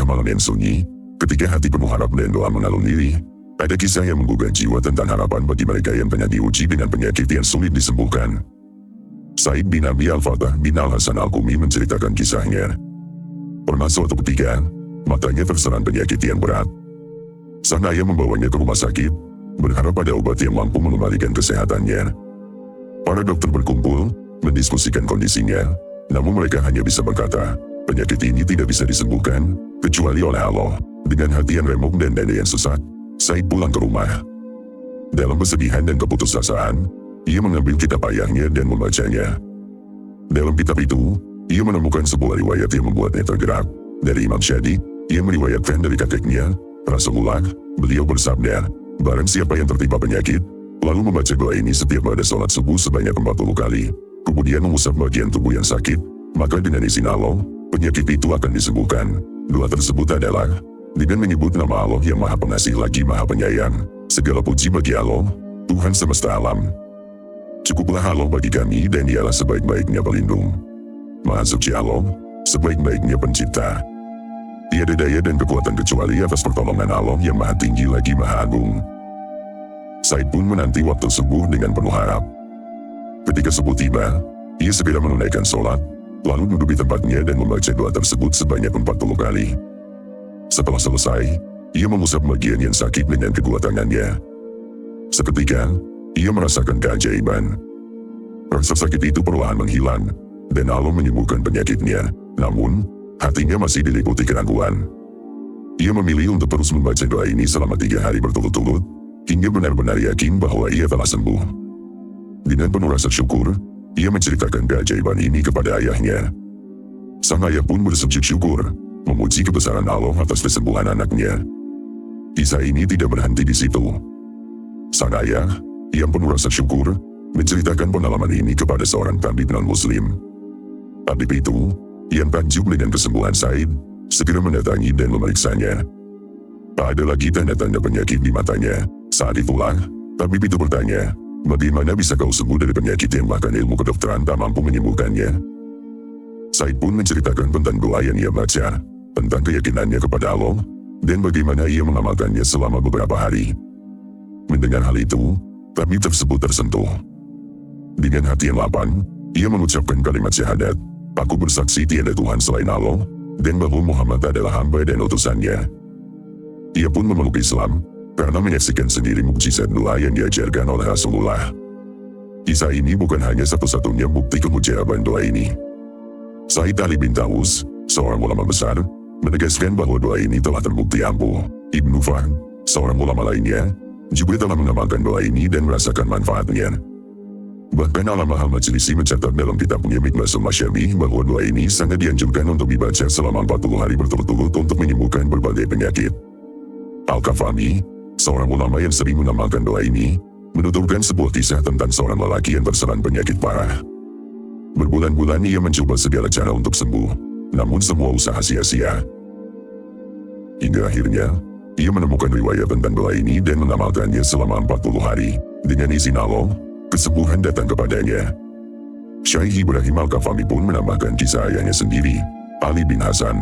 malam yang sunyi, ketika hati penuh harap dan doa mengalun diri, ada kisah yang menggugah jiwa tentang harapan bagi mereka yang tengah diuji dengan penyakit yang sulit disembuhkan. Said bin Abi Al-Fatah bin Al-Hasan Al-Qumi menceritakan kisahnya. Pernah suatu ketika, matanya terserang penyakit yang berat. Sang ayah membawanya ke rumah sakit, berharap pada obat yang mampu mengembalikan kesehatannya. Para dokter berkumpul, mendiskusikan kondisinya, namun mereka hanya bisa berkata, penyakit ini tidak bisa disembuhkan, kecuali oleh Allah. Dengan hati yang remuk dan dada yang sesak, Said pulang ke rumah. Dalam kesedihan dan keputusasaan, ia mengambil kitab ayahnya dan membacanya. Dalam kitab itu, ia menemukan sebuah riwayat yang membuatnya tergerak. Dari Imam Syadi, ia meriwayatkan dari kakeknya, Rasulullah, beliau bersabda, barang siapa yang tertimpa penyakit, lalu membaca doa ini setiap pada sholat subuh sebanyak 40 kali, kemudian mengusap bagian tubuh yang sakit, maka dengan izin Allah, penyakit itu akan disembuhkan. Doa tersebut adalah, dengan menyebut nama Allah yang Maha Pengasih lagi Maha Penyayang, segala puji bagi Allah, Tuhan semesta alam. Cukuplah Allah bagi kami dan Dialah sebaik-baiknya pelindung. Maha suci Allah, sebaik-baiknya pencipta. Tiada daya dan kekuatan kecuali atas pertolongan Allah yang Maha Tinggi lagi Maha Agung. Said pun menanti waktu subuh dengan penuh harap. Ketika subuh tiba, ia segera menunaikan sholat, lalu duduk di tempatnya dan membaca doa tersebut sebanyak 40 kali. Setelah selesai, ia mengusap bagian yang sakit dengan kedua tangannya. Seketika, ia merasakan keajaiban. Rasa sakit itu perlahan menghilang, dan Allah menyembuhkan penyakitnya. Namun, hatinya masih diliputi keraguan. Ia memilih untuk terus membaca doa ini selama 3 hari berturut-turut, hingga benar-benar yakin bahwa ia telah sembuh. Dengan penuh rasa syukur, ia menceritakan keajaiban ini kepada ayahnya. Sang ayah pun bersujud syukur, memuji kebesaran Allah atas kesembuhan anaknya. Kisah ini tidak berhenti di situ. Sang ayah, yang penuh rasa syukur, menceritakan pengalaman ini kepada seorang tabib non-muslim. Tabib itu, yang takjub dengan kesembuhan Said, segera mendatangi dan memeriksanya. Tak ada lagi tanda-tanda penyakit di matanya. Saat itulah, tabib itu bertanya, bagaimana bisa kau sembuh dari penyakit yang bahkan ilmu kedokteran tak mampu menyembuhkannya? Said pun menceritakan tentang doa yang ia baca, tentang keyakinannya kepada Allah, dan bagaimana ia mengamalkannya selama beberapa hari. Mendengar hal itu, tabib tersebut tersentuh. Dengan hati yang lapang, ia mengucapkan kalimat syahadat, aku bersaksi tiada Tuhan selain Allah, dan bahwa Muhammad adalah hamba dan utusannya. Ia pun memeluk Islam, karena menyaksikan sendiri mukjizat doa yang diajarkan oleh Rasulullah. Kisah ini bukan hanya satu-satunya bukti kemujarabaan doa ini. Said Ali bin Taus, seorang ulama besar, menegaskan bahwa doa ini telah terbukti ampuh. Ibnu Fahd, seorang ulama lainnya, juga telah mengamalkan doa ini dan merasakan manfaatnya. Bahkan Allamah Al-Majlisi mencatat dalam kitabnya Miqbasul Masyabi bahwa doa ini sangat dianjurkan untuk dibaca selama 40 hari berturut-turut untuk menyembuhkan berbagai penyakit. Al-Kafami, seorang ulama yang sering mengamalkan doa ini, menuturkan sebuah kisah tentang seorang lelaki yang terserang penyakit parah. Berbulan-bulan ia mencoba segala cara untuk sembuh, namun semua usaha sia-sia. Hingga akhirnya, ia menemukan riwayat tentang doa ini dan mengamalkannya selama 40 hari. Dengan izin Allah, kesembuhan datang kepadanya. Syekh Ibrahim Al-Kafami pun menambahkan kisah ayahnya sendiri, Ali bin Hasan.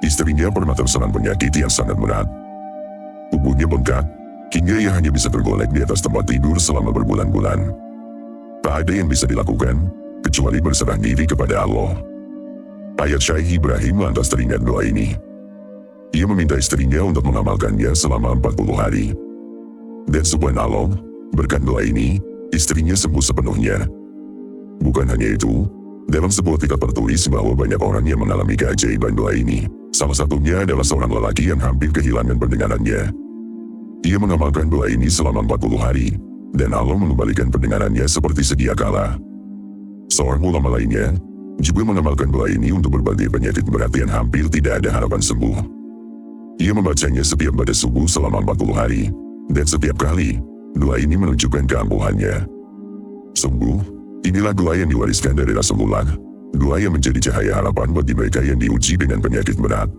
Istrinya pernah terserang penyakit yang sangat berat. Tubuhnya bengkak, hingga ia hanya bisa tergolek di atas tempat tidur selama berbulan-bulan. Tak ada yang bisa dilakukan, kecuali berserah diri kepada Allah. Ayah Syekh Ibrahim lantas teringat doa ini. Ia meminta istrinya untuk mengamalkannya selama 40 hari. Dan subhanallah, berkat doa ini, istrinya sembuh sepenuhnya. Bukan hanya itu, dalam sebuah kitab tertulis bahwa banyak orang yang mengalami keajaiban doa ini. Salah satunya adalah seorang lelaki yang hampir kehilangan pendengarannya. Ia mengamalkan doa ini selama 40 hari, dan Allah mengembalikan pendengarannya seperti sedia kala. Seorang ulama lainnya, juga mengamalkan doa ini untuk berbagai penyakit berat yang hampir tidak ada harapan sembuh. Ia membacanya setiap pada subuh selama 40 hari, dan setiap kali, doa ini menunjukkan keampuhannya. Sungguh, inilah doa yang diwariskan dari Rasulullah, doa yang menjadi cahaya harapan bagi mereka yang diuji dengan penyakit berat.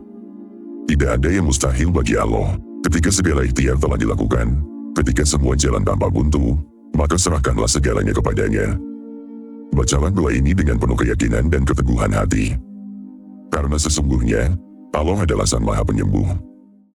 Tidak ada yang mustahil bagi Allah. Ketika segala ikhtiar telah dilakukan, ketika semua jalan tampak buntu, maka serahkanlah segalanya kepadanya. Bacalah doa ini dengan penuh keyakinan dan keteguhan hati. Karena sesungguhnya, Allah adalah Sang Maha Penyembuh.